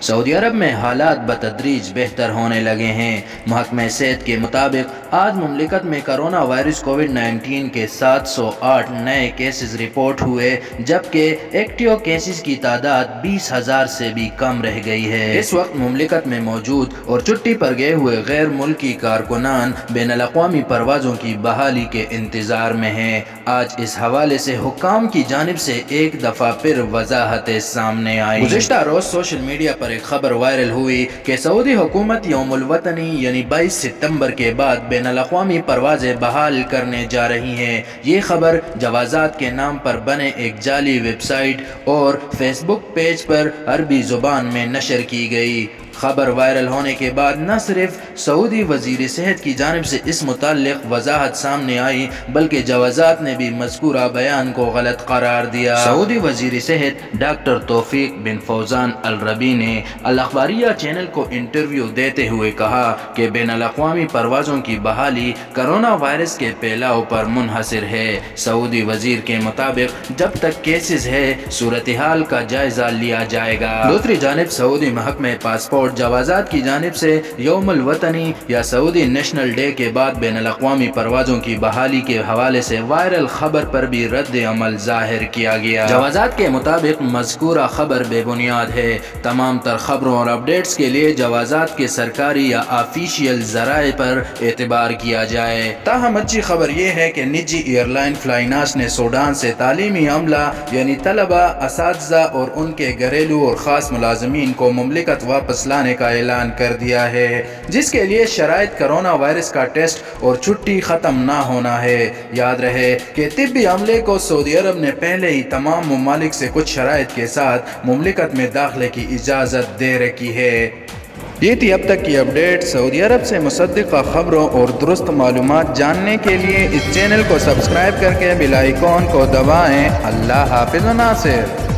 سعودی عرب میں حالات بتدریج بہتر ہونے لگے ہیں۔ محکمہ صحت کے مطابق آج مملکت میں کرونا وائرس کووڈ-19 کے 708 نئے کیسز رپورٹ ہوئے، جبکہ ایکٹیو کیسز کی تعداد 20,000 سے بھی کم رہ گئی ہے۔ اس وقت مملکت میں موجود اور چھٹی پر گئے ہوئے غیر ملکی کارکنان بین الاقوامی پروازوں کی بحالی کے انتظار میں ہیں۔ آج اس حوالے سے حکام کی جانب سے ایک دفعہ پھر وضاحتیں سامنے آئیں۔ گزشتہ روز سوشل میڈیا پر ایک خبر وائرل ہوئی کہ سعودی حکومت یوم الوطنی یعنی 22 ستمبر کے بعد بین الاقوامی پروازیں بحال کرنے جا رہی ہیں۔ یہ خبر جوازات کے نام پر بنے ایک جعلی ویب سائٹ اور فیس بک پیج پر عربی زبان میں نشر کی گئی۔ خبر وائرل ہونے کے بعد نہ صرف سعودی وزیر صحت کی جانب سے اس متعلق وضاحت سامنے آئی، بلکہ جوازات نے بھی مذکورہ بیان کو غلط قرار دیا۔ سعودی وزیر صحت ڈاکٹر توفیق بن فوزان الربی نے الاخباریہ چینل کو انٹرویو دیتے ہوئے کہا کہ بین الاقوامی پروازوں کی بحالی کرونا وائرس کے پھیلاؤ پر منحصر ہے۔ سعودی وزیر کے مطابق جب تک کیسز ہے صورتحال کا جائزہ لیا جائے گا۔ دوسری جانب سعودی محکمہ پاسپورٹ جوازات کی جانب سے یوم الوطنی یا سعودی نیشنل ڈے کے بعد بین الاقوامی پروازوں کی بحالی کے حوالے سے وائرل خبر پر بھی رد عمل ظاہر کیا گیا۔ جوازات کے مطابق مذکورہ خبر بے بنیاد ہے۔ تمام تر خبروں اور اپڈیٹس کے لیے جوازات کے سرکاری یا آفیشیل ذرائع پر اعتبار کیا جائے۔ تاہم اچھی خبر یہ ہے کہ نجی ایئر لائن فلائناس نے سوڈان سے تعلیمی عملہ یعنی طلبہ، اساتذہ اور ان کے گھریلو اور خاص ملازمین کو مملکت واپس لانے کا اعلان کر دیا ہے، جس کے لیے شرائط کرونا وائرس کا ٹیسٹ اور چھٹی ختم نہ ہونا ہے۔ یاد رہے کہ طبی عملے کو سعودی عرب نے پہلے ہی تمام ممالک سے کچھ شرائط کے ساتھ مملکت میں داخلے کی اجازت دے رکھی ہے۔ یہ تھی اب تک کی اپڈیٹ۔ سعودی عرب سے مصدقہ خبروں اور درست معلومات جاننے کے لیے اس چینل کو سبسکرائب کر کے بیل آئیکن کو دبائیں۔ اللہ حافظ و ناصر۔